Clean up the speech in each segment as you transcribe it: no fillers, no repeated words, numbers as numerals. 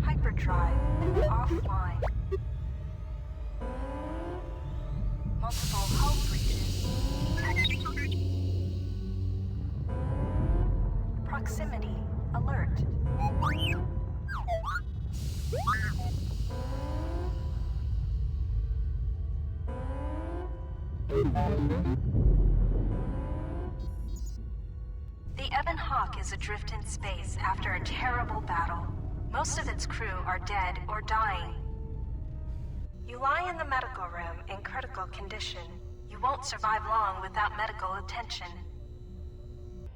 Hyperdrive offline. Multiple hull breaches detected. Proximity alert. The Ebon Hawk is adrift in space after a terrible battle. Most of its crew are dead or dying. You lie in the medical room in critical condition. You won't survive long without medical attention.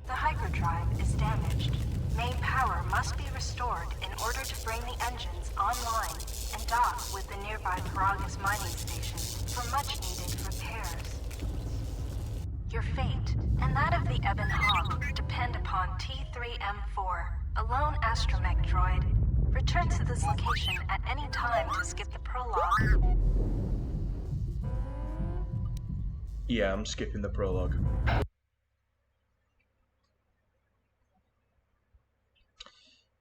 The hyperdrive is damaged. Main power must be restored in order to bring the engines online and dock with the nearby Paragus mining station for much-needed repairs. Your fate and that of the Ebon Hawk depend upon T3M4, a lone astromech droid. Return to this location at any time to skip the prologue. Yeah, I'm skipping the prologue.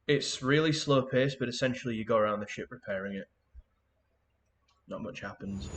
It's really slow paced, but essentially you go around the ship repairing it. Not much happens.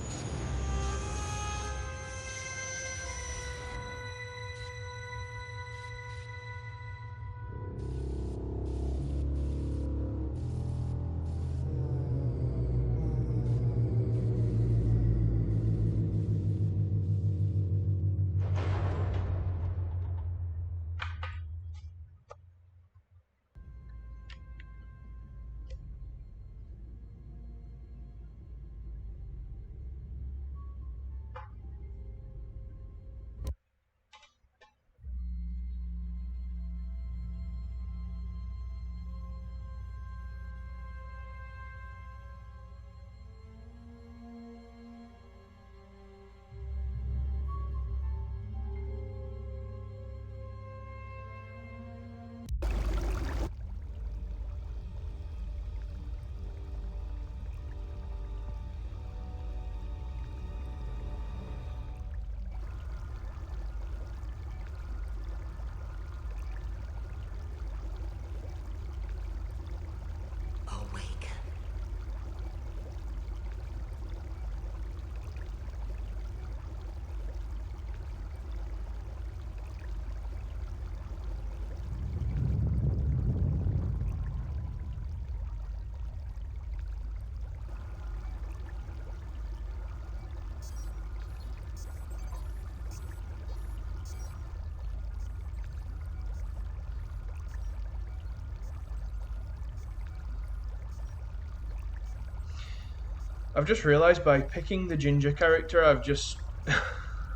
I've just realised by picking the ginger character, I've just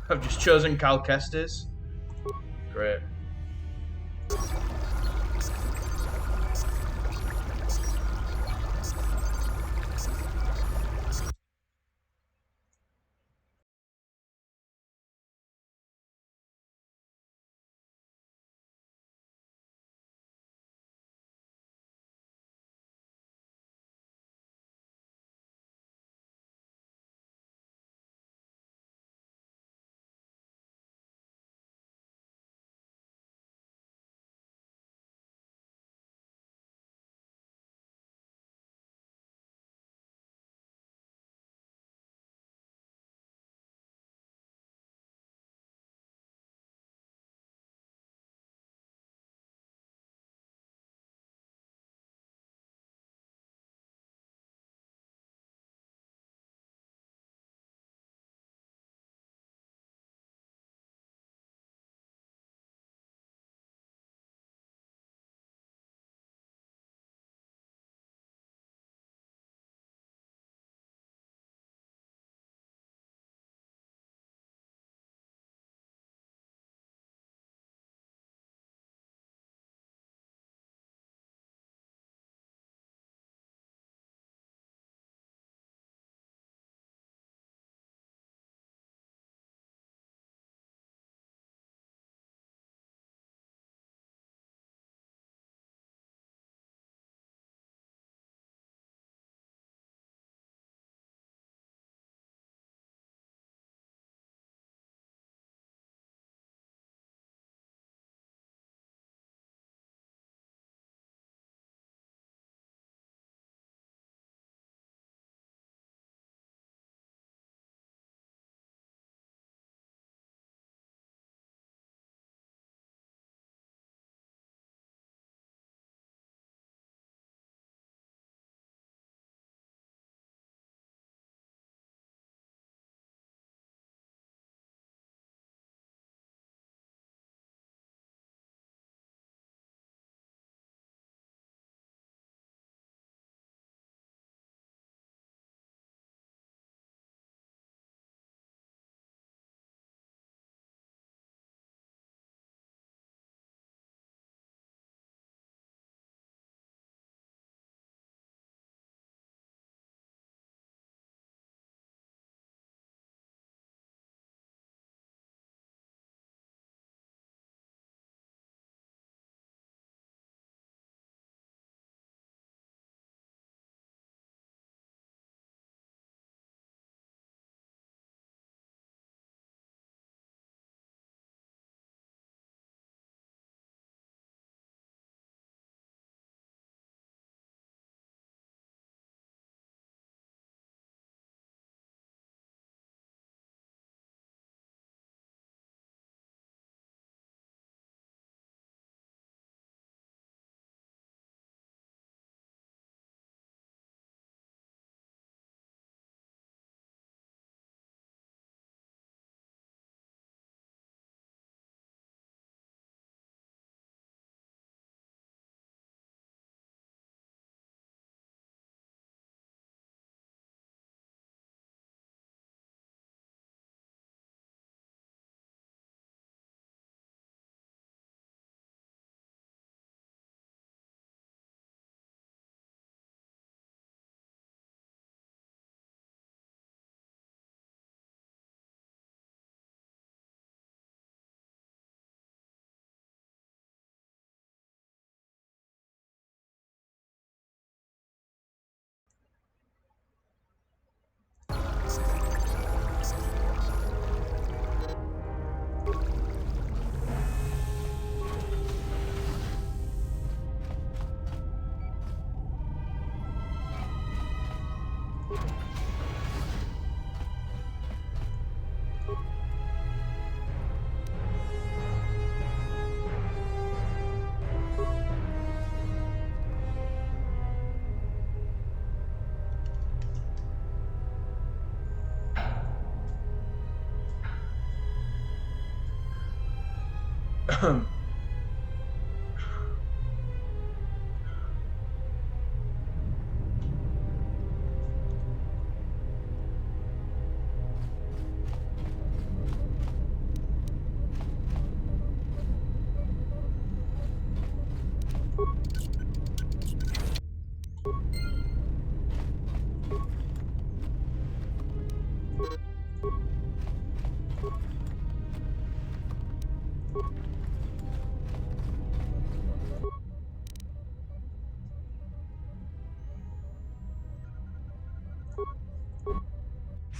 I've just chosen Cal Kestis. Great.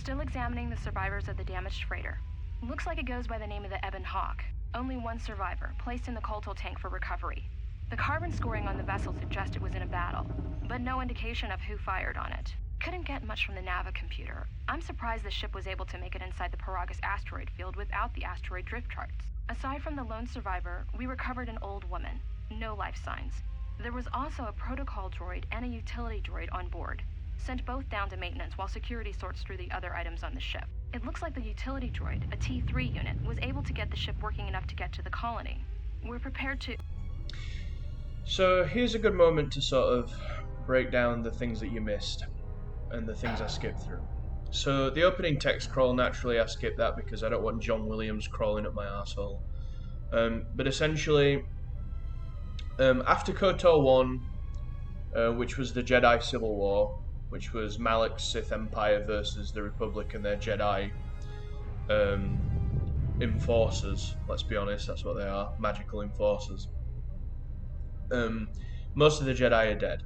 Still examining the survivors of the damaged freighter. Looks like it goes by the name of the Ebon Hawk. Only one survivor, placed in the KOTOR tank for recovery. The carbon scoring on the vessel suggests it was in a battle, but no indication of who fired on it. Couldn't get much from the Nava computer. I'm surprised the ship was able to make it inside the Paragus asteroid field without the asteroid drift charts. Aside from the lone survivor, we recovered an old woman. No life signs. There was also a protocol droid and a utility droid on board. Sent both down to maintenance while security sorts through the other items on the ship. It looks like the utility droid, a T3 unit, was able to get the ship working enough to get to the colony. We're prepared to... So here's a good moment to sort of break down the things that you missed and the things I skipped through. So the opening text crawl, naturally I skipped that because I don't want John Williams crawling up my arsehole. But essentially, after KOTOR 1, which was the Jedi Civil War, which was Malak's Sith Empire versus the Republic and their Jedi enforcers. Let's be honest, that's what they are, magical enforcers. Most of the Jedi are dead.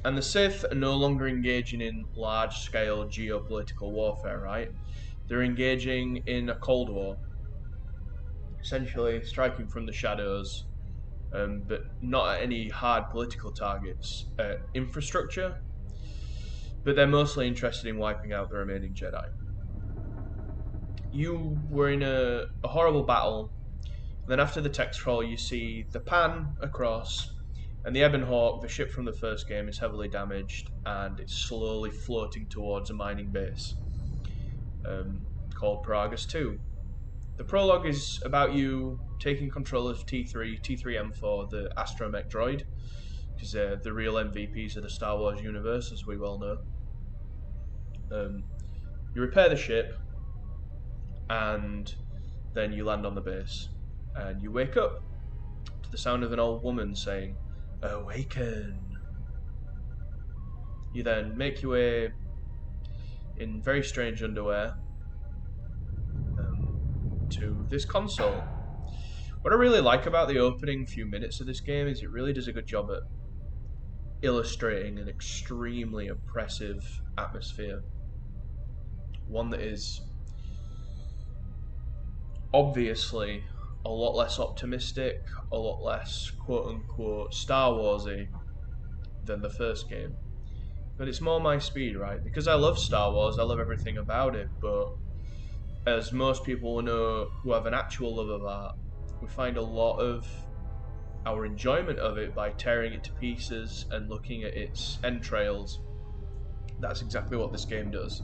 And the Sith are no longer engaging in large-scale geopolitical warfare, right? They're engaging in a Cold War. Essentially striking from the shadows, but not at any hard political targets. Infrastructure, but they're mostly interested in wiping out the remaining Jedi. You were in a horrible battle, and then after the text crawl you see the pan across, and the Ebon Hawk, the ship from the first game, is heavily damaged, and it's slowly floating towards a mining base called Paragus 2. The prologue is about you taking control of T3M4, the astromech droid, because they're the real MVPs of the Star Wars universe, as we well know. You repair the ship, and then you land on the base, and you wake up to the sound of an old woman saying, "Awaken." You then make your way in very strange underwear to this console. What I really like about the opening few minutes of this game is it really does a good job at illustrating an extremely oppressive atmosphere. One that is obviously a lot less optimistic, a lot less quote-unquote Star Warsy than the first game. But it's more my speed, right? Because I love Star Wars, I love everything about it, but as most people will know who have an actual love of art, we find a lot of our enjoyment of it by tearing it to pieces and looking at its entrails. That's exactly what this game does.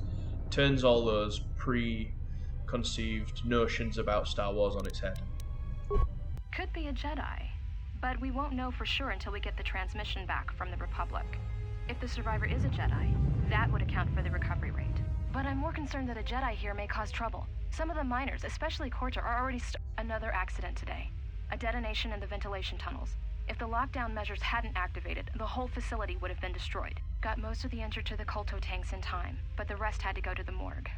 Turns all those preconceived notions about Star Wars on its head. Could be a Jedi, but we won't know for sure until we get the transmission back from the Republic. If the survivor is a Jedi, that would account for the recovery rate. But I'm more concerned that a Jedi here may cause trouble. Some of the miners, especially KOTOR, are already another accident today. A detonation in the ventilation tunnels. If the lockdown measures hadn't activated, the whole facility would have been destroyed. Got most of the injured to the KOTOR tanks in time, but the rest had to go to the morgue.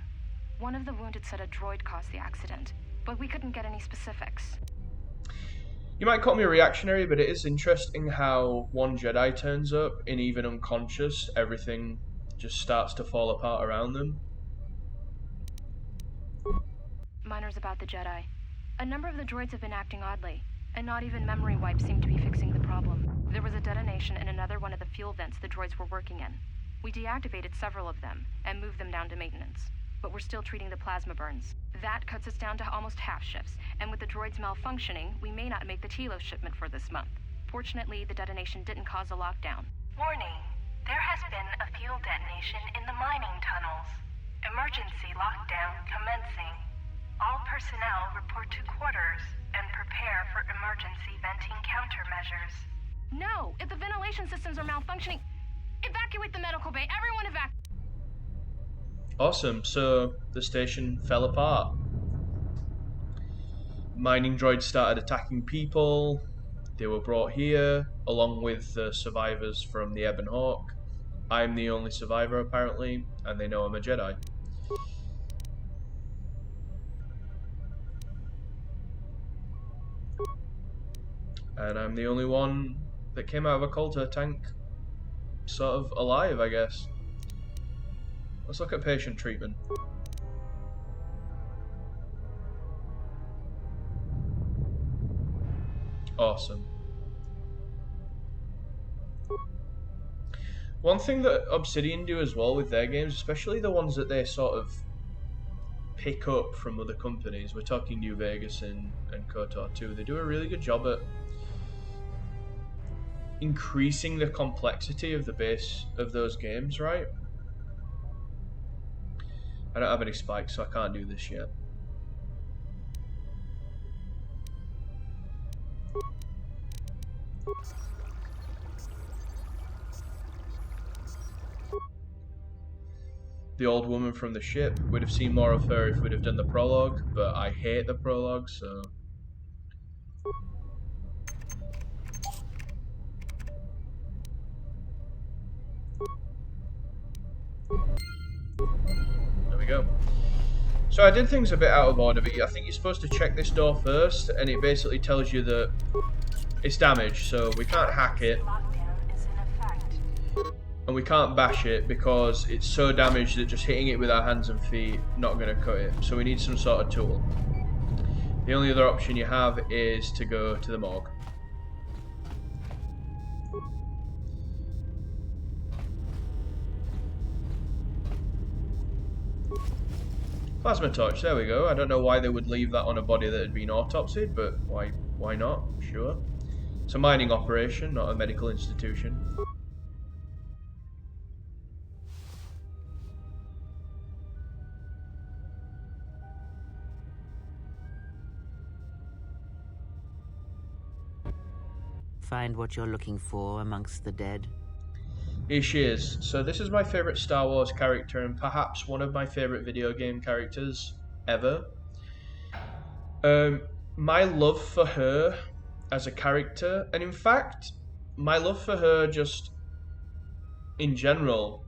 One of the wounded said a droid caused the accident, but we couldn't get any specifics. You might call me reactionary, but it is interesting how one Jedi turns up, and even unconscious, everything just starts to fall apart around them. Miners about the Jedi. A number of the droids have been acting oddly, and not even memory wipes seem to be fixing the problem. There was a detonation in another one of the fuel vents the droids were working in. We deactivated several of them, and moved them down to maintenance. But we're still treating the plasma burns. That cuts us down to almost half shifts, and with the droids malfunctioning, we may not make the Telos shipment for this month. Fortunately, the detonation didn't cause a lockdown. Warning. There has been a fuel detonation in the mining tunnels. Emergency lockdown commencing. All personnel report to quarters and prepare for emergency venting countermeasures. No! If the ventilation systems are malfunctioning, evacuate the medical bay! Everyone evacuate! Awesome, so the station fell apart. Mining droids started attacking people. They were brought here, along with the survivors from the Ebon Hawk. I'm the only survivor, apparently, and they know I'm a Jedi. And I'm the only one that came out of a KOTOR tank sort of alive, I guess. Let's look at patient treatment. Awesome. One thing that Obsidian do as well with their games, especially the ones that they sort of pick up from other companies, we're talking New Vegas and KOTOR too, they do a really good job at increasing the complexity of the base of those games, right? I don't have any spikes, so I can't do this yet. The old woman from the ship, we'd have seen more of her if we'd have done the prologue, but I hate the prologue, so... There we go. So I did things a bit out of order, but I think you're supposed to check this door first, and it basically tells you that it's damaged, so we can't hack it. And we can't bash it because it's so damaged that just hitting it with our hands and feet not going to cut it. So we need some sort of tool. The only other option you have is to go to the morgue. Plasma torch, there we go. I don't know why they would leave that on a body that had been autopsied, but why not? Sure. It's a mining operation, not a medical institution. Find what you're looking for amongst the dead? Here she is. So this is my favourite Star Wars character and perhaps one of my favourite video game characters ever. My love for her as a character, and in fact, my love for her just in general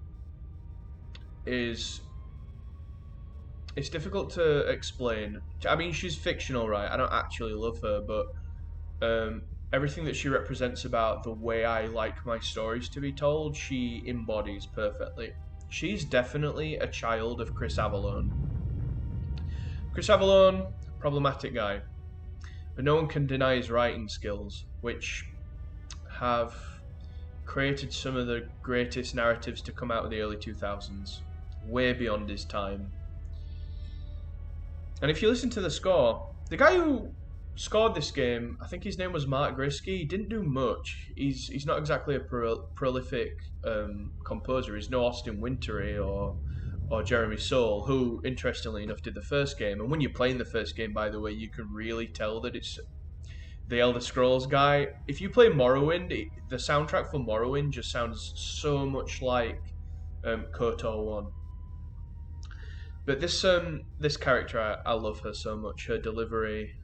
is... It's difficult to explain. I mean, she's fictional, right? I don't actually love her, but everything that she represents about the way I like my stories to be told, she embodies perfectly. She's definitely a child of Chris Avellone. Chris Avellone, problematic guy, but no one can deny his writing skills, which have created some of the greatest narratives to come out of the early 2000s, way beyond his time. And if you listen to the score, the guy who scored this game, I think his name was Mark Grisky. He didn't do much. He's not exactly a prolific composer. He's no Austin Wintory or Jeremy Soule, who, interestingly enough, did the first game. And when you're playing the first game, by the way, you can really tell that it's the Elder Scrolls guy. If you play Morrowind, the soundtrack for Morrowind just sounds so much like KOTOR 1. But this character, I love her so much. Her delivery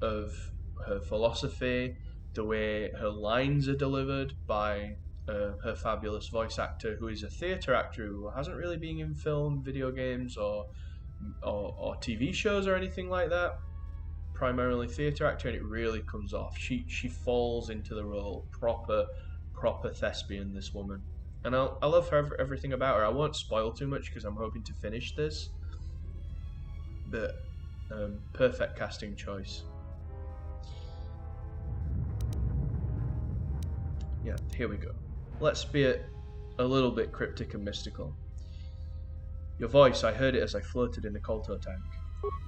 of her philosophy, the way her lines are delivered by her fabulous voice actor, who is a theatre actor who hasn't really been in film, video games, or TV shows or anything like that. Primarily theatre actor, and it really comes off. She falls into the role, proper thespian, this woman. And I love her, everything about her. I won't spoil too much because I'm hoping to finish this. But perfect casting choice. Yeah, here we go. Let's be a little bit cryptic and mystical. Your voice, I heard it as I floated in the KOTOR tank.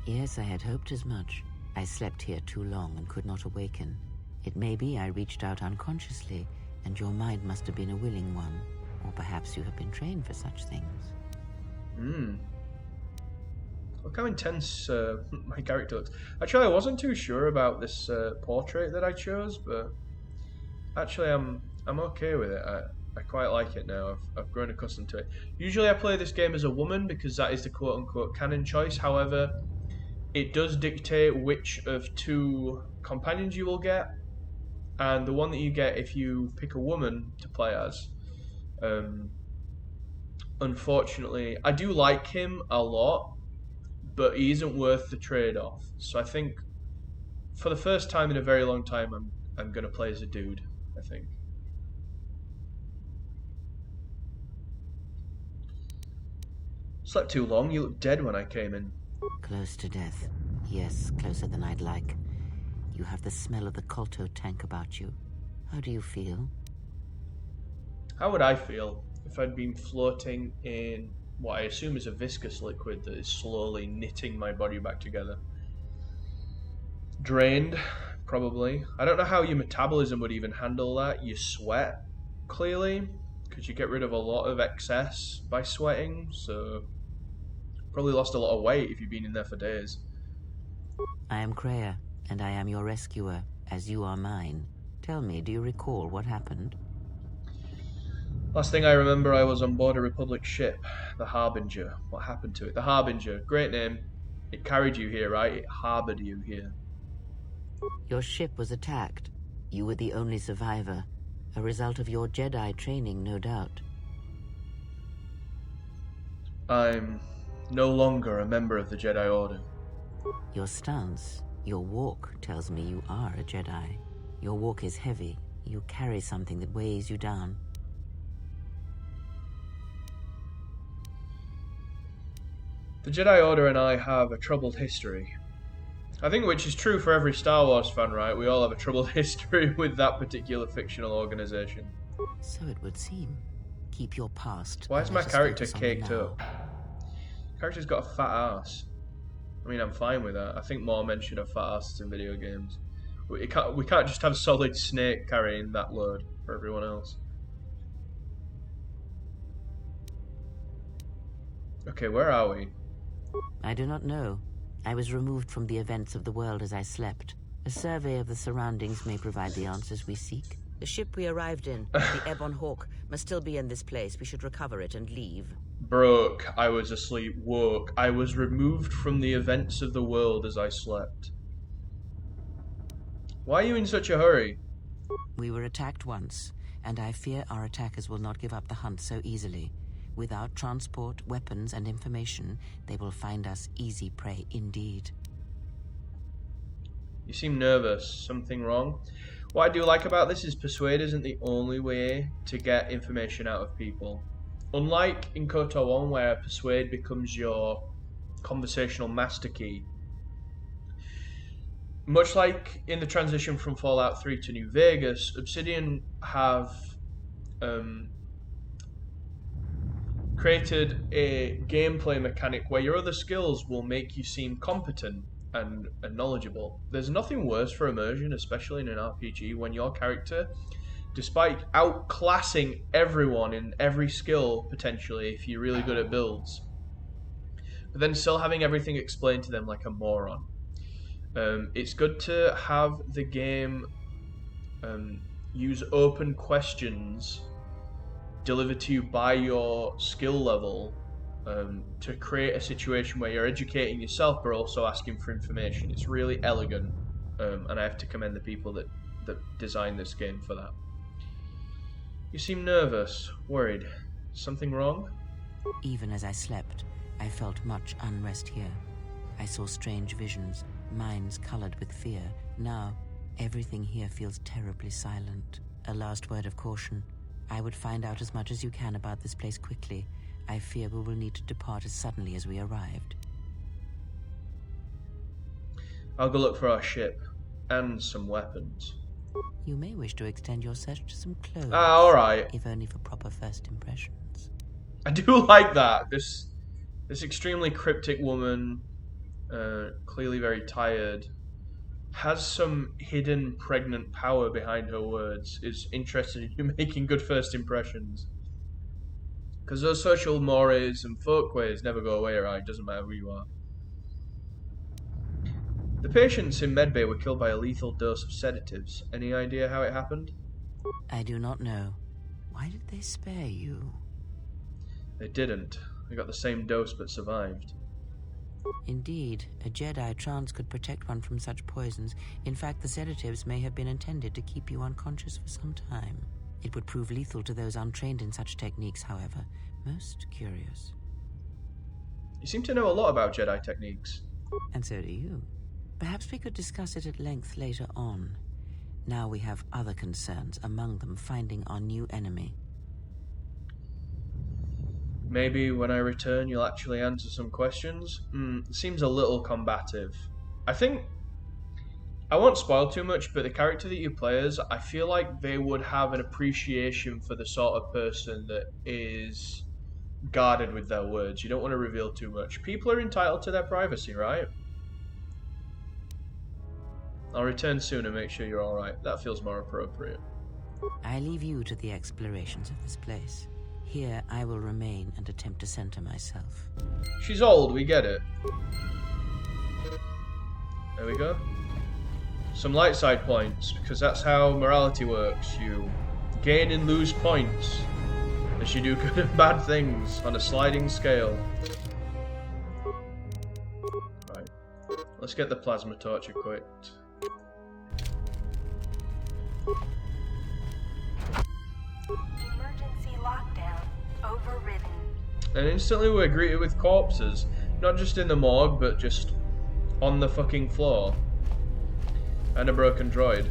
Yes, I had hoped as much. I slept here too long and could not awaken. It may be I reached out unconsciously, and your mind must have been a willing one. Or perhaps you have been trained for such things. Look how intense my character looks. Actually, I wasn't too sure about this portrait that I chose, but actually I'm okay with it. I quite like it now. I've grown accustomed to it. Usually I play this game as a woman because that is the quote-unquote canon choice. However, it does dictate which of two companions you will get, and the one that you get if you pick a woman to play as. Unfortunately, I do like him a lot, but he isn't worth the trade-off. So I think for the first time in a very long time, I'm gonna play as a dude, I think. Slept too long, you looked dead when I came in. Close to death. Yes, closer than I'd like. You have the smell of the KOTOR tank about you. How do you feel? How would I feel if I'd been floating in what I assume is a viscous liquid that is slowly knitting my body back together? Drained, probably. I don't know how your metabolism would even handle that. You sweat, clearly, because you get rid of a lot of excess by sweating, so probably lost a lot of weight if you've been in there for days. I am Kreia, and I am your rescuer, as you are mine. Tell me, do you recall what happened? Last thing I remember, I was on board a Republic ship, the Harbinger. What happened to it? The Harbinger, great name. It carried you here, right? It harbored you here. Your ship was attacked. You were the only survivor. A result of your Jedi training, no doubt. I'm no longer a member of the Jedi Order. Your stance, your walk tells me you are a Jedi. Your walk is heavy. You carry something that weighs you down. The Jedi Order and I have a troubled history. I think which is true for every Star Wars fan, right? We all have a troubled history with that particular fictional organization. So it would seem. Keep your past. Why is and my let us character focus on the caked now. up? Character's got a fat ass. I mean, I'm fine with that. I think more men should have fat asses in video games. We can't just have Solid Snake carrying that load for everyone else. Okay, where are we? I do not know. I was removed from the events of the world as I slept. A survey of the surroundings may provide the answers we seek. The ship we arrived in, the Ebon Hawk, must still be in this place. We should recover it and leave. Broke. I was asleep. Woke. I was removed from the events of the world as I slept. Why are you in such a hurry? We were attacked once, and I fear our attackers will not give up the hunt so easily. Without transport, weapons, and information, they will find us easy prey indeed. You seem nervous. Something wrong? What I do like about this is persuade isn't the only way to get information out of people. Unlike in KOTOR 1 where persuade becomes your conversational master key, much like in the transition from Fallout 3 to New Vegas, Obsidian have created a gameplay mechanic where your other skills will make you seem competent and knowledgeable. There's nothing worse for immersion, especially in an RPG, when your character, despite outclassing everyone in every skill, potentially, if you're really good at builds, but then still having everything explained to them like a moron. It's good to have the game use open questions delivered to you by your skill level to create a situation where you're educating yourself but also asking for information. It's really elegant, and I have to commend the people that designed this game for that. You seem nervous, worried. Something wrong? Even as I slept, I felt much unrest here. I saw strange visions, minds colored with fear. Now, everything here feels terribly silent. A last word of caution. I would find out as much as you can about this place quickly. I fear we will need to depart as suddenly as we arrived. I'll go look for our ship and some weapons. You may wish to extend your search to some clothes. Alright. If only for proper first impressions. I do like that. This extremely cryptic woman, clearly very tired, has some hidden pregnant power behind her words, is interested in you making good first impressions. Because those social mores and folkways never go away, right? Doesn't matter who you are. The patients in Medbay were killed by a lethal dose of sedatives. Any idea how it happened? I do not know. Why did they spare you? They didn't. They got the same dose but survived. Indeed, a Jedi trance could protect one from such poisons. In fact, the sedatives may have been intended to keep you unconscious for some time. It would prove lethal to those untrained in such techniques, however. Most curious. You seem to know a lot about Jedi techniques. And so do you. Perhaps we could discuss it at length later on. Now we have other concerns, among them finding our new enemy. Maybe when I return you'll actually answer some questions? Seems a little combative. I think I won't spoil too much, but the character that you play as, I feel like they would have an appreciation for the sort of person that is guarded with their words. You don't want to reveal too much. People are entitled to their privacy, right? I'll return soon and make sure you're alright. That feels more appropriate. I leave you to the explorations of this place. Here I will remain and attempt to center myself. She's old, we get it. There we go. Some light side points, because that's how morality works. You gain and lose points as you do good and bad things on a sliding scale. Right. Let's get the plasma torch equipped. Emergency lockdown overridden. And instantly we're greeted with corpses. Not just in the morgue, but just on the fucking floor. And a broken droid.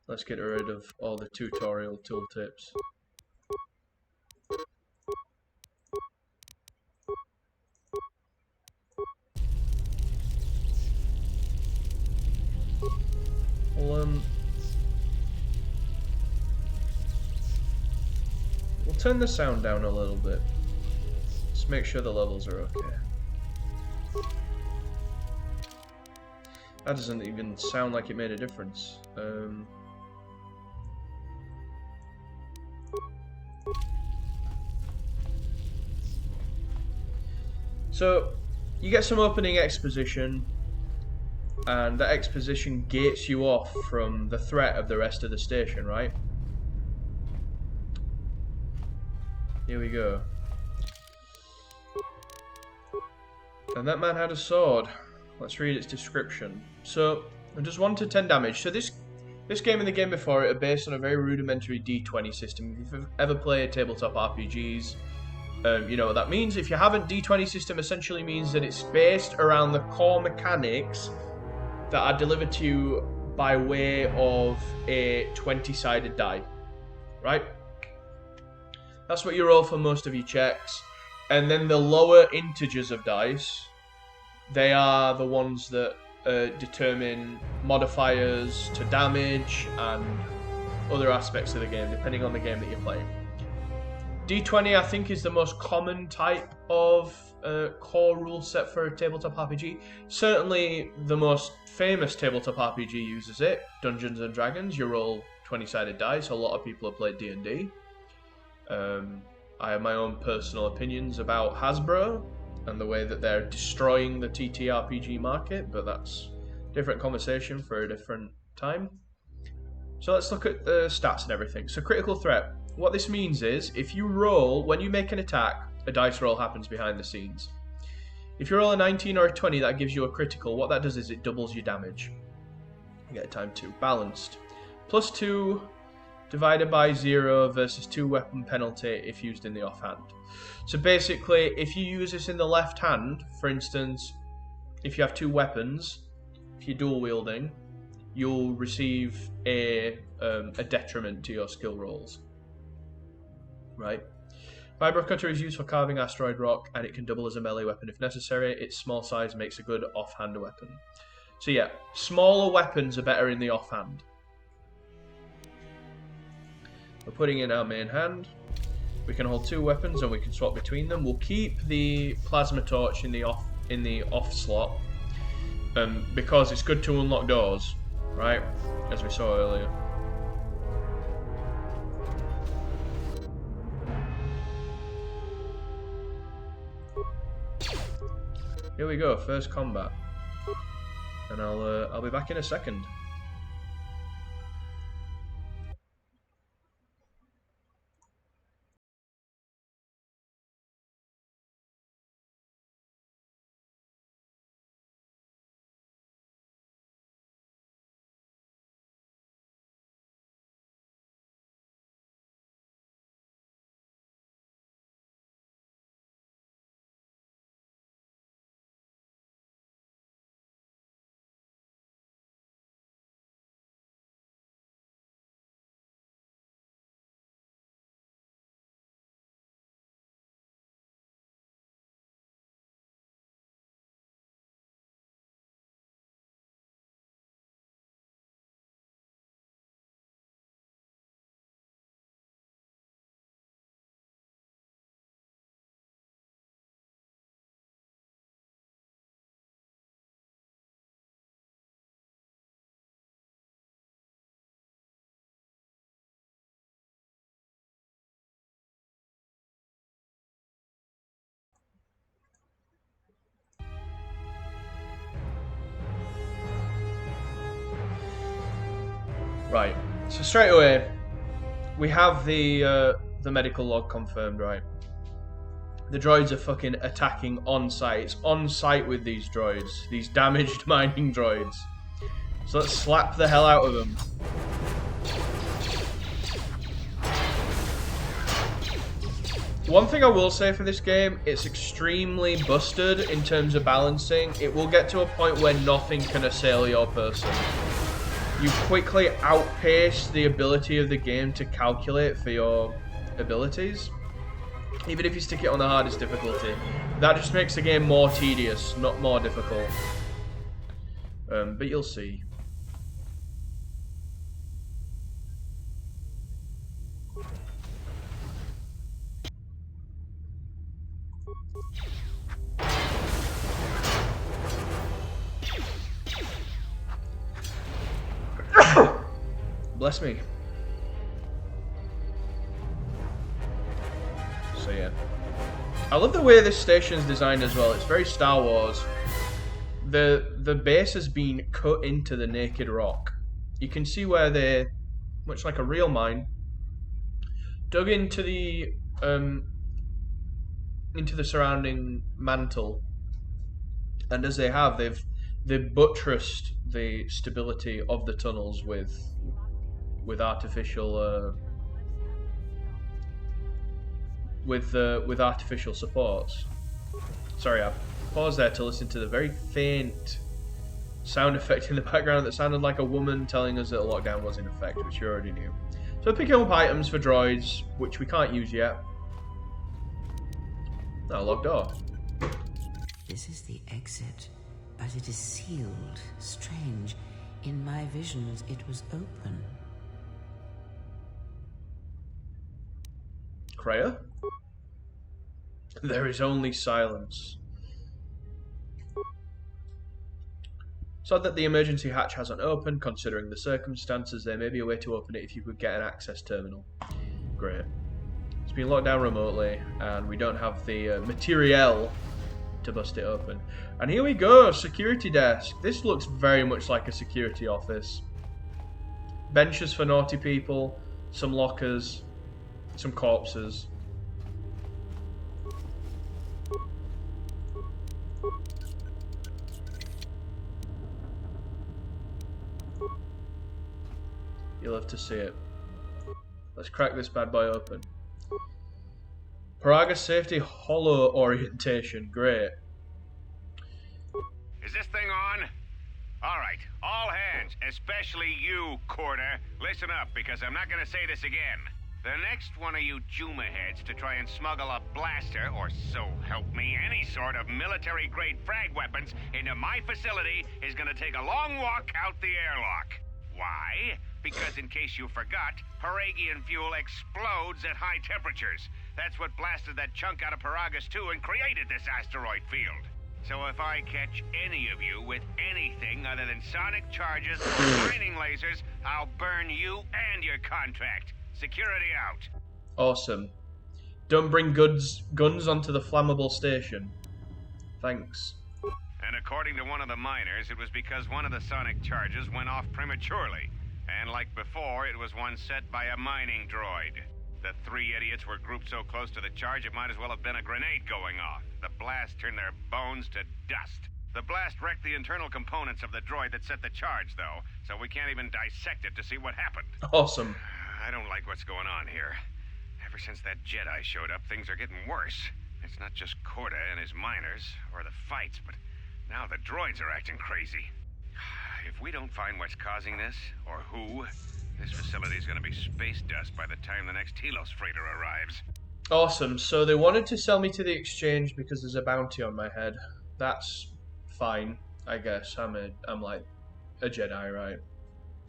Let's get rid of all the tutorial tooltips. We'll turn the sound down a little bit. Just make sure the levels are okay. That doesn't even sound like it made a difference. So, you get some opening exposition, and that exposition gates you off from the threat of the rest of the station, right? Here we go. And that man had a sword. Let's read its description. So, it does 1 to 10 damage. So this game and the game before it are based on a very rudimentary D20 system. If you've ever played tabletop RPGs, you know what that means. If you haven't, D20 system essentially means that it's based around the core mechanics that are delivered to you by way of a 20-sided die, right? That's what you roll for most of your checks. And then the lower integers of dice, they are the ones that determine modifiers to damage and other aspects of the game, depending on the game that you're playing. D20, I think, is the most common type of core rule set for a tabletop RPG. Certainly, the most famous tabletop RPG uses it. Dungeons and Dragons, you roll 20-sided dice. A lot of people have played D&D. I have my own personal opinions about Hasbro and the way that they're destroying the TTRPG market, but that's a different conversation for a different time. So let's look at the stats and everything. So critical threat. What this means is, if you roll, when you make an attack, a dice roll happens behind the scenes. If you roll a 19 or a 20, that gives you a critical. What that does is it doubles your damage. You get a time 2. Balanced. +2 divided by 0 versus 2 weapon penalty if used in the offhand. So basically, if you use this in the left hand, for instance, if you have 2 weapons, if you're dual wielding, you'll receive a detriment to your skill rolls. Right? Vibro Cutter is used for carving asteroid rock, and it can double as a melee weapon if necessary. Its small size makes a good offhand weapon. So yeah, smaller weapons are better in the offhand. We're putting in our main hand. We can hold 2 weapons and we can swap between them. We'll keep the plasma torch in the off slot, because it's good to unlock doors, right? As we saw earlier. Here we go, first combat, and I'll be back in a second. Right. So straight away, we have the medical log confirmed, right? The droids are fucking attacking on site. It's on site with these droids, these damaged mining droids. So let's slap the hell out of them. One thing I will say for this game, it's extremely busted in terms of balancing. It will get to a point where nothing can assail your person. You quickly outpace the ability of the game to calculate for your abilities. Even if you stick it on the hardest difficulty. That just makes the game more tedious, not more difficult. But you'll see. Bless me. So yeah. I love the way this station's designed as well. It's very Star Wars. The base has been cut into the naked rock. You can see where they, much like a real mine, dug into the surrounding mantle, and as they have, they've buttressed the stability of the tunnels with artificial with artificial supports. Sorry, I paused there to listen to the very faint sound effect in the background that sounded like a woman telling us that a lockdown was in effect, which you already knew. So picking up items for droids, which we can't use yet. No, locked door. This is the exit, but it is sealed. Strange. In my visions, it was open. Kreia? There is only silence. So that the emergency hatch hasn't opened, considering the circumstances, there may be a way to open it if you could get an access terminal. Great. It's been locked down remotely, and we don't have the materiel to bust it open. And here we go, security desk. This looks very much like a security office. Benches for naughty people, some lockers, some corpses. You'll have to see it. Let's crack this bad boy open. Paraga safety hollow orientation. Great. Is this thing on? Alright, all hands, especially you, KOTOR. Listen up, because I'm not gonna say this again. The next one of you Juma heads to try and smuggle a blaster, or so help me, any sort of military-grade frag weapons into my facility is gonna take a long walk out the airlock. Why? Because in case you forgot, Paragian fuel explodes at high temperatures. That's what blasted that chunk out of Paragus 2 and created this asteroid field. So if I catch any of you with anything other than sonic charges or mining lasers, I'll burn you and your contract. Security out. Awesome. Don't bring guns onto the flammable station. Thanks. And according to one of the miners, it was because one of the sonic charges went off prematurely. And like before, it was one set by a mining droid. The three idiots were grouped so close to the charge it might as well have been a grenade going off. The blast turned their bones to dust. The blast wrecked the internal components of the droid that set the charge, though, so we can't even dissect it to see what happened. Awesome. I don't like what's going on here. Ever since that Jedi showed up, things are getting worse. It's not just KOTOR and his miners, or the fights, but now the droids are acting crazy. If we don't find what's causing this, or who, this facility's gonna be space dust by the time the next Telos freighter arrives. Awesome. So they wanted to sell me to the exchange because there's a bounty on my head. That's fine, I guess. I'm like a Jedi, right?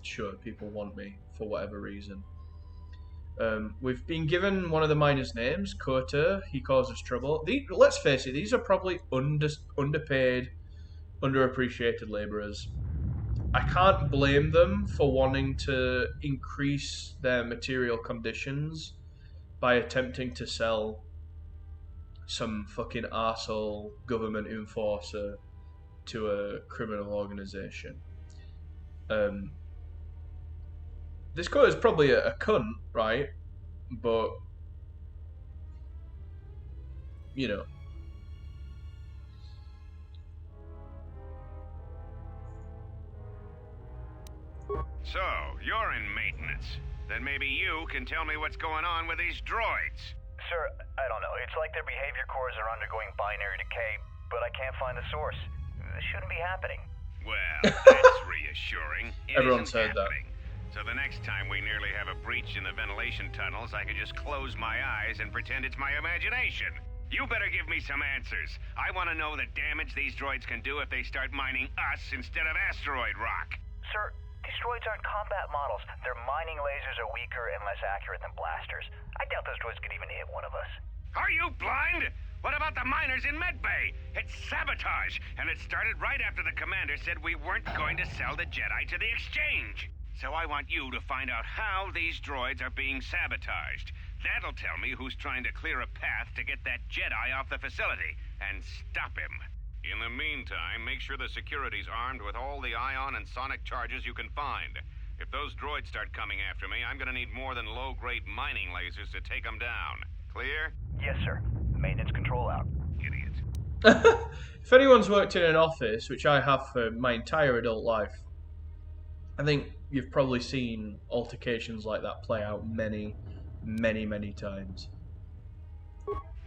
Sure, people want me for whatever reason. We've been given one of the miners' names, KOTOR. He causes trouble. Let's face it, these are probably underpaid, underappreciated labourers. I can't blame them for wanting to increase their material conditions by attempting to sell some fucking arsehole government enforcer to a criminal organisation. This quote is probably a cunt, right? But you know. So, you're in maintenance. Then maybe you can tell me what's going on with these droids. Sir, I don't know. It's like their behavior cores are undergoing binary decay, but I can't find the source. This shouldn't be happening. Well, that's reassuring. It Everyone's isn't heard that. happening. So the next time we nearly have a breach in the ventilation tunnels, I could just close my eyes and pretend it's my imagination. You better give me some answers. I want to know the damage these droids can do if they start mining us instead of asteroid rock. Sir, these droids aren't combat models. Their mining lasers are weaker and less accurate than blasters. I doubt those droids could even hit one of us. Are you blind? What about the miners in Medbay? It's sabotage, and it started right after the commander said we weren't going to sell the Jedi to the exchange. So I want you to find out how these droids are being sabotaged. That'll tell me who's trying to clear a path to get that Jedi off the facility and stop him. In the meantime, make sure the security's armed with all the ion and sonic charges you can find. If those droids start coming after me, I'm gonna need more than low-grade mining lasers to take them down. Clear? Yes, sir. Maintenance control out. Idiot. If anyone's worked in an office, which I have for my entire adult life, I think you've probably seen altercations like that play out many, many, many times.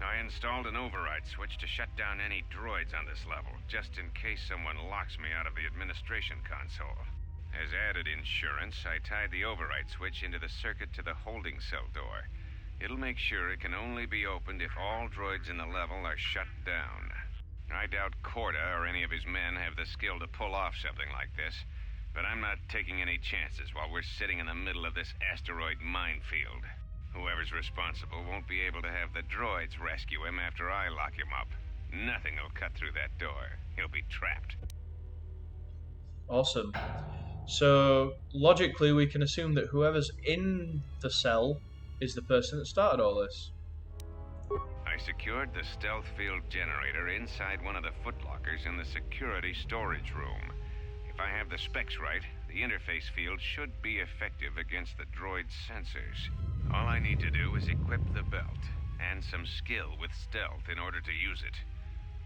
I installed an override switch to shut down any droids on this level, just in case someone locks me out of the administration console. As added insurance, I tied the override switch into the circuit to the holding cell door. It'll make sure it can only be opened if all droids in the level are shut down. I doubt KOTOR or any of his men have the skill to pull off something like this, but I'm not taking any chances while we're sitting in the middle of this asteroid minefield. Whoever's responsible won't be able to have the droids rescue him after I lock him up. Nothing will cut through that door. He'll be trapped. Awesome. So, logically, we can assume that whoever's in the cell is the person that started all this. I secured the stealth field generator inside one of the footlockers in the security storage room. If I have the specs right, the interface field should be effective against the droid's sensors. All I need to do is equip the belt, and some skill with stealth in order to use it.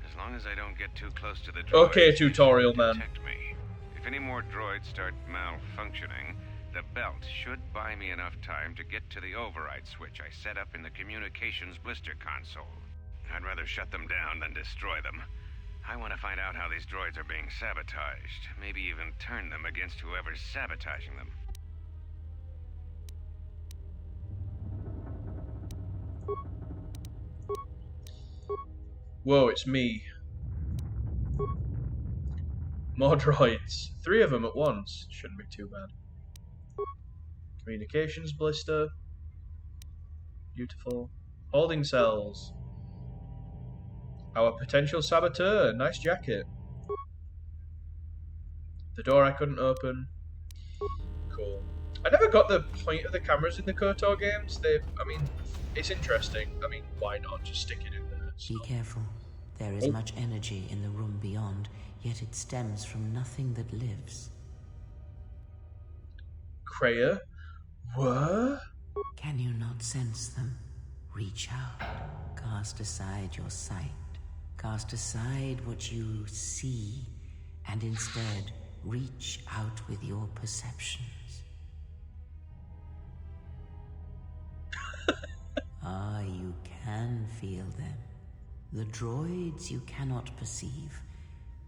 As long as I don't get too close to the droids, Okay, tutorial they man. shouldn't detect me. If any more droids start malfunctioning, the belt should buy me enough time to get to the override switch I set up in the communications blister console. I'd rather shut them down than destroy them. I want to find out how these droids are being sabotaged, maybe even turn them against whoever's sabotaging them. Whoa, it's me. More droids. 3 of them at once. Shouldn't be too bad. Communications blister. Beautiful. Holding cells. Our potential saboteur. Nice jacket. The door I couldn't open. Cool. I never got the point of the cameras in the KOTOR games. I mean, it's interesting. I mean, why not just stick it in there? Be careful. There is much energy in the room beyond, yet it stems from nothing that lives. Kreia? What? Can you not sense them? Reach out. Cast aside your sight. Cast aside what you see, and instead reach out with your perceptions. You can feel them. The droids you cannot perceive,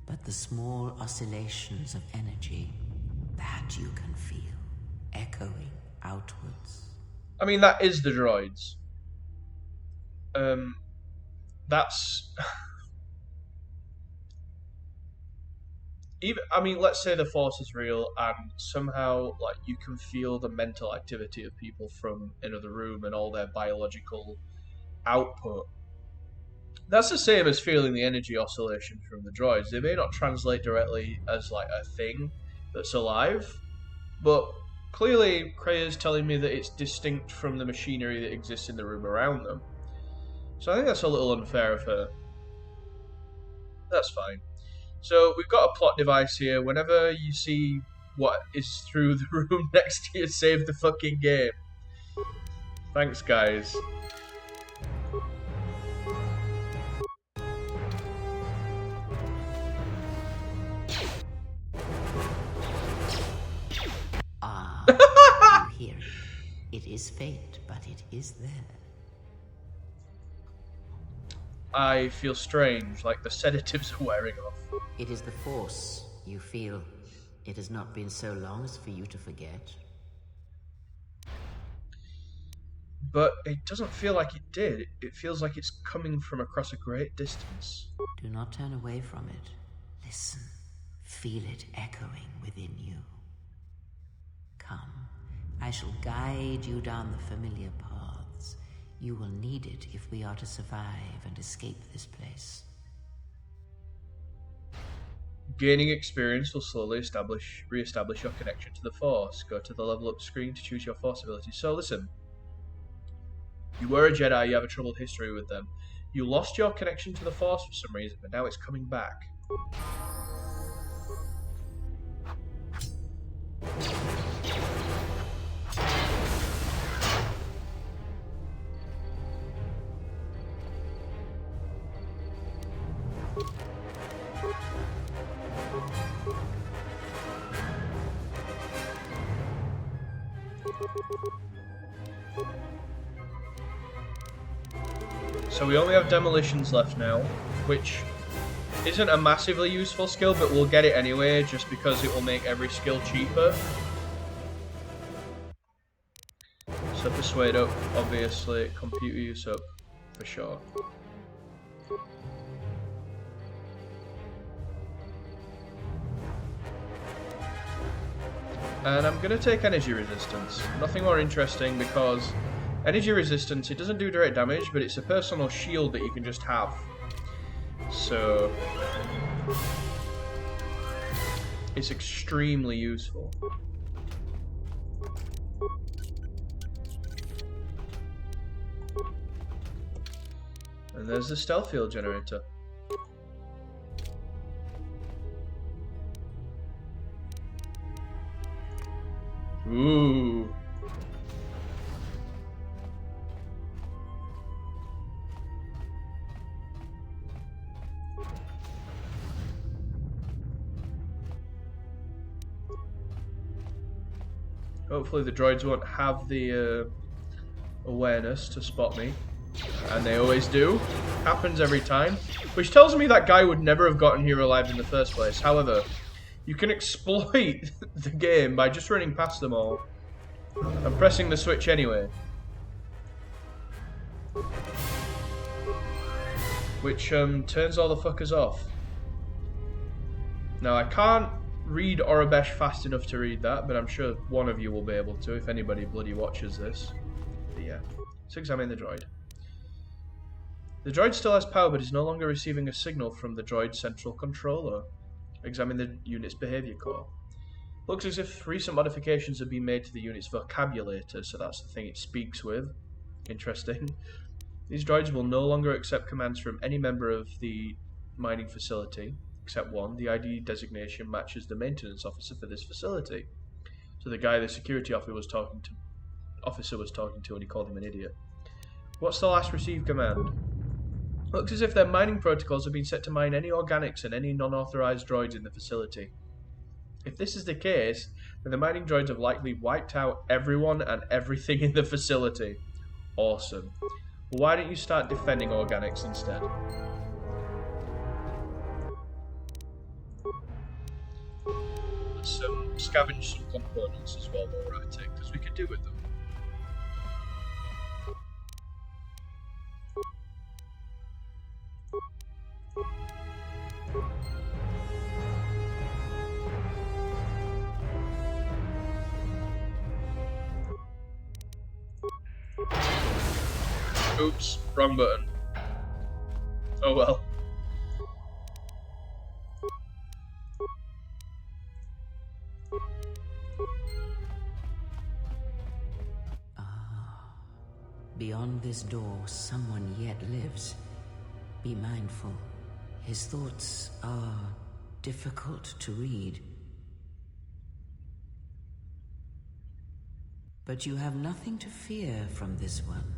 but the small oscillations of energy, that you can feel, echoing outwards. I mean, that is the droids. That's... Even, I mean, let's say the Force is real, and somehow, like, you can feel the mental activity of people from another room and all their biological output. That's the same as feeling the energy oscillation from the droids. They may not translate directly as, like, a thing that's alive, but clearly Kreia's telling me that it's distinct from the machinery that exists in the room around them. So I think that's a little unfair of her. That's fine. So we've got a plot device here. Whenever you see what is through the room next to you saved the fucking game. Thanks, guys. Ah, you hear it. It is faint, but it is there. I feel strange, like the sedatives are wearing off. It is the Force, you feel. It has not been so long as for you to forget. But it doesn't feel like it did. It feels like it's coming from across a great distance. Do not turn away from it. Listen. Feel it echoing within you. Come. I shall guide you down the familiar paths. You will need it if we are to survive and escape this place. Gaining experience will slowly re-establish your connection to the Force. Go to the level up screen to choose your Force ability. So listen, you were a Jedi, you have a troubled history with them. You lost your connection to the Force for some reason, but now it's coming back. So we only have demolitions left now, which isn't a massively useful skill, but we'll get it anyway, just because it will make every skill cheaper. So persuade up, obviously, computer use up, for sure. And I'm going to take energy resistance. Nothing more interesting because energy resistance, it doesn't do direct damage, but it's a personal shield that you can just have. So it's extremely useful. And there's the stealth field generator. Ooh. Hopefully the droids won't have the awareness to spot me. And they always do. Happens every time. Which tells me that guy would never have gotten here alive in the first place. However, you can exploit the game by just running past them all. I'm pressing the switch anyway. Which turns all the fuckers off. Now I can't read Orabesh fast enough to read that, but I'm sure one of you will be able to if anybody bloody watches this. But yeah, let's examine the droid. The droid still has power, but is no longer receiving a signal from the droid's central controller. Examine the unit's behavior core. Looks as if recent modifications have been made to the unit's vocabulator, so that's the thing it speaks with. Interesting. These droids will no longer accept commands from any member of the mining facility, except one. The ID designation matches the maintenance officer for this facility. So the guy the security officer was talking to, and he called him an idiot. What's the last received command? Looks as if their mining protocols have been set to mine any organics and any non-authorized droids in the facility. If this is the case, then the mining droids have likely wiped out everyone and everything in the facility. Awesome. Well, why don't you start defending organics instead? Let's scavenge some components as well while we're at it, because we could do with them. Oops, wrong button. Oh well. Beyond this door, someone yet lives. Be mindful. His thoughts are difficult to read. But you have nothing to fear from this one,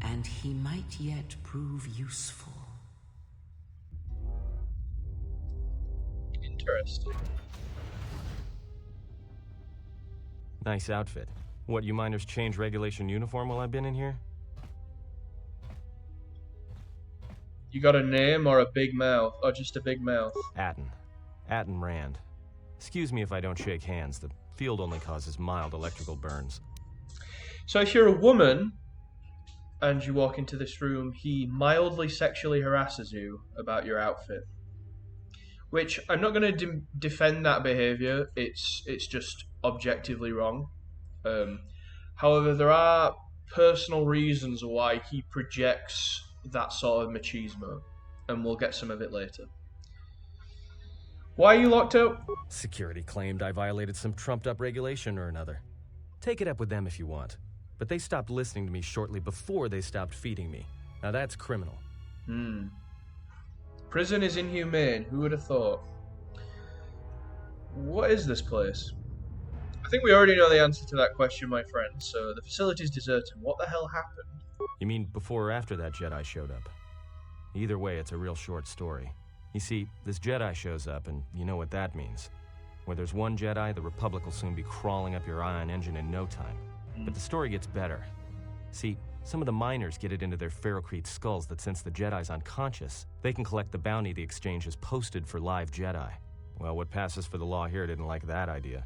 and he might yet prove useful. Interesting. Nice outfit. What, you miners change regulation uniform while I've been in here? You got a name or a big mouth? Or just a big mouth? Atten Rand. Excuse me if I don't shake hands. The field only causes mild electrical burns. So if you're a woman and you walk into this room, he mildly sexually harasses you about your outfit. Which, I'm not going to defend that behaviour. It's just objectively wrong. However, there are personal reasons why he projects that sort of machismo, and we'll get some of it later. Why are you locked up? Security claimed I violated some trumped-up regulation or another. Take it up with them if you want. But they stopped listening to me shortly before they stopped feeding me. Now that's criminal. Prison is inhumane. Who would have thought? What is this place? I think we already know the answer to that question, my friend. So the facility's deserted. What the hell happened? You mean before or after that Jedi showed up? Either way, it's a real short story. You see, this Jedi shows up, and you know what that means. Where there's one Jedi, the Republic will soon be crawling up your ion engine in no time. But the story gets better. See, some of the miners get it into their ferrocrete skulls that since the Jedi's unconscious, they can collect the bounty the exchange has posted for live Jedi. Well, what passes for the law here didn't like that idea.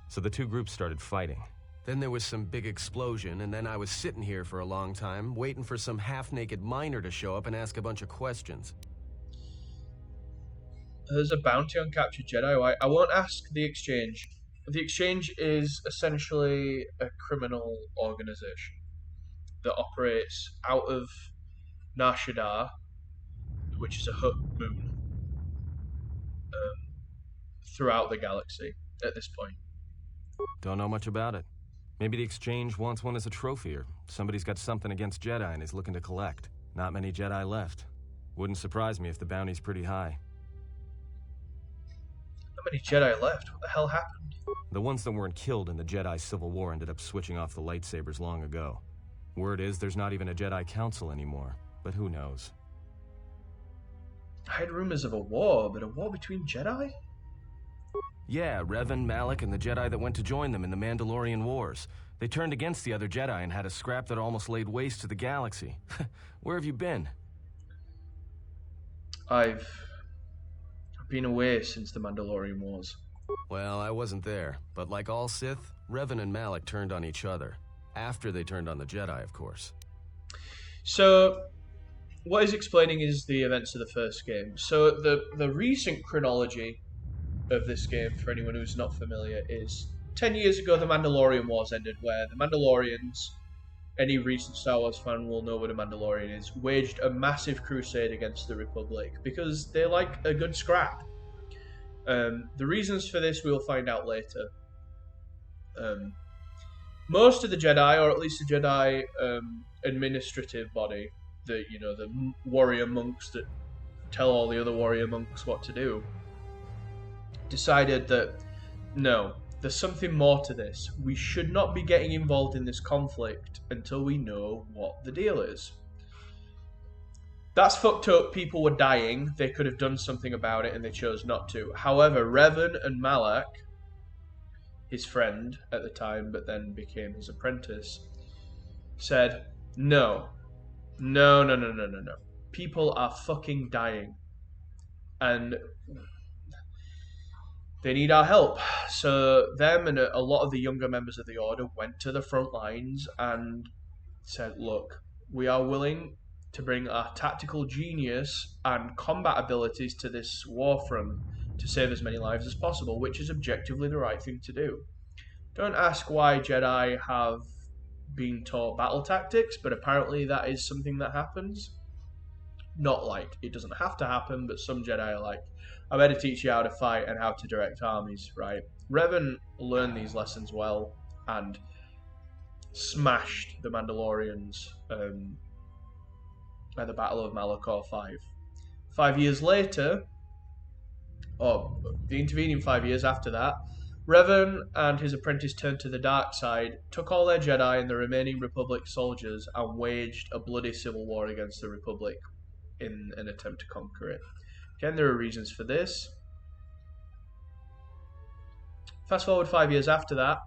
So the two groups started fighting. Then there was some big explosion, and then I was sitting here for a long time, waiting for some half-naked miner to show up and ask a bunch of questions. There's a bounty on captured Jedi. I won't ask the Exchange. The Exchange is essentially a criminal organization that operates out of Nar Shaddaa, which is a Hutt moon, throughout the galaxy at this point. Don't know much about it. Maybe the Exchange wants one as a trophy, or somebody's got something against Jedi and is looking to collect. Not many Jedi left. Wouldn't surprise me if the bounty's pretty high. How many Jedi left? What the hell happened? The ones that weren't killed in the Jedi Civil War ended up switching off the lightsabers long ago. Word is there's not even a Jedi Council anymore, but who knows? I heard rumors of a war, but a war between Jedi? Yeah, Revan, Malak, and the Jedi that went to join them in the Mandalorian Wars. They turned against the other Jedi and had a scrap that almost laid waste to the galaxy. Where have you been? I've been away since the Mandalorian Wars. Well, I wasn't there, but like all Sith, Revan and Malak turned on each other. After they turned on the Jedi, of course. So, what he's explaining is the events of the first game. So, the recent chronology of this game, for anyone who's not familiar, is 10 years ago the Mandalorian Wars ended, where the Mandalorians, any recent Star Wars fan will know what a Mandalorian is, waged a massive crusade against the Republic because they like a good scrap. The reasons for this we'll find out later. Most of the Jedi, or at least the Jedi administrative body, the warrior monks that tell all the other warrior monks what to do, decided that no, there's something more to this. We should not be getting involved in this conflict until we know what the deal is. That's fucked up. People were dying. They could have done something about it and they chose not to. However, Revan and Malak, his friend at the time but then became his apprentice, said, no. People are fucking dying. And they need our help. So them and a lot of the younger members of the Order went to the front lines and said, look, we are willing to bring our tactical genius and combat abilities to this war front to save as many lives as possible, which is objectively the right thing to do. Don't ask why Jedi have been taught battle tactics, but apparently that is something that happens. Not like, it doesn't have to happen, but some Jedi are like, I better teach you how to fight and how to direct armies, right? Revan learned these lessons well and smashed the Mandalorians at the Battle of Malachor 5. 5 years later, or the intervening 5 years after that, Revan and his apprentice turned to the dark side, took all their Jedi and the remaining Republic soldiers, and waged a bloody civil war against the Republic in an attempt to conquer it. Again, there are reasons for this. Fast forward 5 years after that,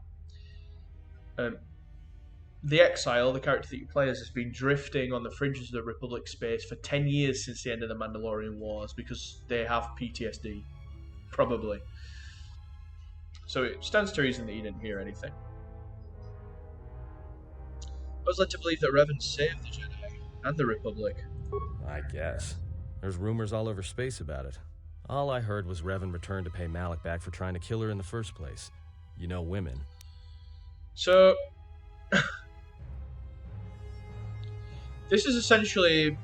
the Exile, the character that you play as, has been drifting on the fringes of the Republic space for 10 years since the end of the Mandalorian Wars because they have PTSD. Probably. So it stands to reason that you didn't hear anything. I was led to believe that Revan saved the Jedi and the Republic. I guess. There's rumors all over space about it. All I heard was Revan returned to pay Malik back for trying to kill her in the first place. You know women. So... this is essentially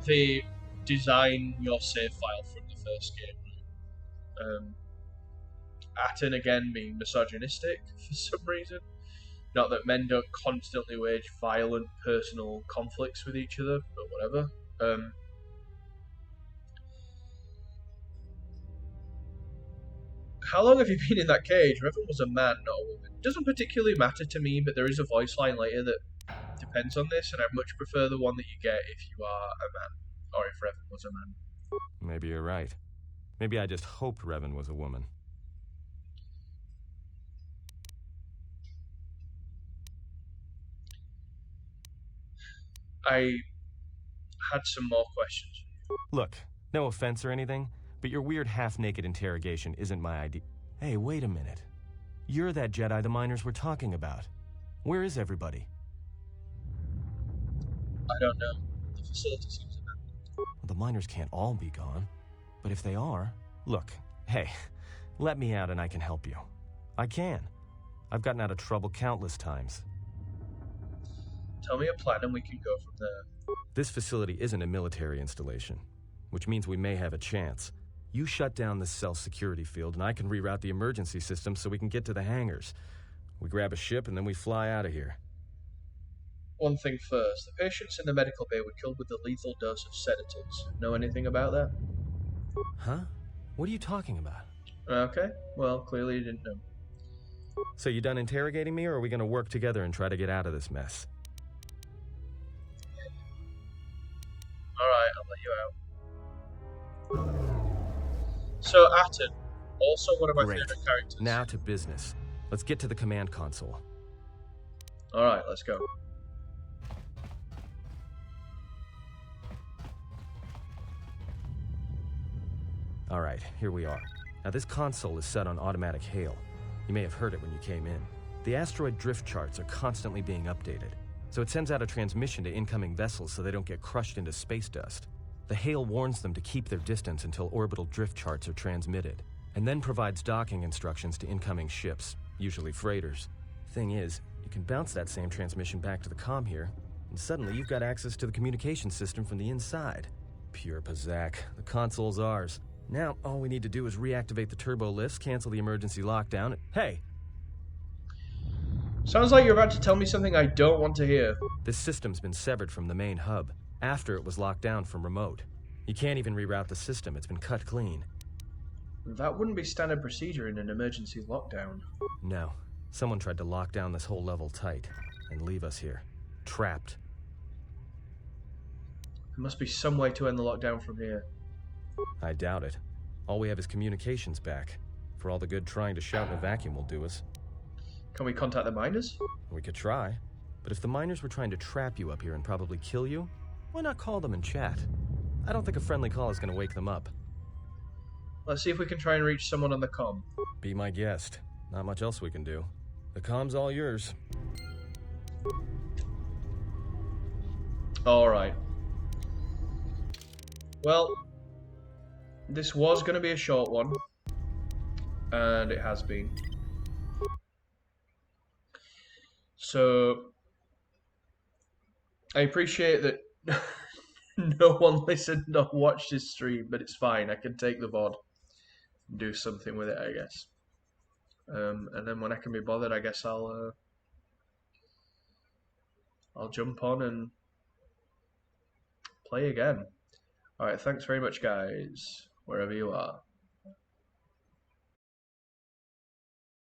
the design your save file from the first game. Atten again being misogynistic for some reason. Not that men don't constantly wage violent personal conflicts with each other, but whatever. How long have you been in that cage? Revan was a man, not a woman. It doesn't particularly matter to me, but there is a voice line later that depends on this, and I much prefer the one that you get if you are a man, or if Revan was a man. Maybe you're right. Maybe I just hoped Revan was a woman. I had some more questions. Look, no offense or anything, but your weird half-naked interrogation isn't my idea. Hey, wait a minute. You're that Jedi the miners were talking about. Where is everybody? I don't know. The facility seems abandoned. Well, the miners can't all be gone. But if they are... Look, hey, let me out and I can help you. I can. I've gotten out of trouble countless times. Tell me a plan and we can go from there. This facility isn't a military installation, which means we may have a chance. You shut down this cell security field and I can reroute the emergency system so we can get to the hangars. We grab a ship and then we fly out of here. One thing first. The patients in the medical bay were killed with a lethal dose of sedatives. Know anything about that? Huh? What are you talking about? Okay. Well, clearly you didn't know. So you done interrogating me, or are we going to work together and try to get out of this mess? Alright, I'll let you out. So, Atten, also one of my Great. favorite characters. Now to business. Let's get to the command console. Alright, let's go. Alright, here we are. Now this console is set on automatic hail. You may have heard it when you came in. The asteroid drift charts are constantly being updated, so it sends out a transmission to incoming vessels so they don't get crushed into space dust. The hail warns them to keep their distance until orbital drift charts are transmitted, and then provides docking instructions to incoming ships, usually freighters. Thing is, you can bounce that same transmission back to the comm here, and suddenly you've got access to the communication system from the inside. Pure Pazak. The console's ours. Now, all we need to do is reactivate the turbo lifts, cancel the emergency lockdown. Hey! Sounds like you're about to tell me something I don't want to hear. This system's been severed from the main hub, after it was locked down from remote. You can't even reroute the system, it's been cut clean. That wouldn't be standard procedure in an emergency lockdown. No. Someone tried to lock down this whole level tight, and leave us here. Trapped. There must be some way to end the lockdown from here. I doubt it. All we have is communications back. For all the good trying to shout in a vacuum will do us. Can we contact the miners? We could try. But if the miners were trying to trap you up here and probably kill you, why not call them and chat? I don't think a friendly call is going to wake them up. Let's see if we can try and reach someone on the comm. Be my guest. Not much else we can do. The comm's all yours. Alright. Well, this was going to be a short one, and it has been. So, I appreciate that no one listened or watched this stream, but it's fine. I can take the VOD and do something with it, I guess. And then when I can be bothered, I guess I'll jump on and play again. Alright, thanks very much, guys, wherever you are.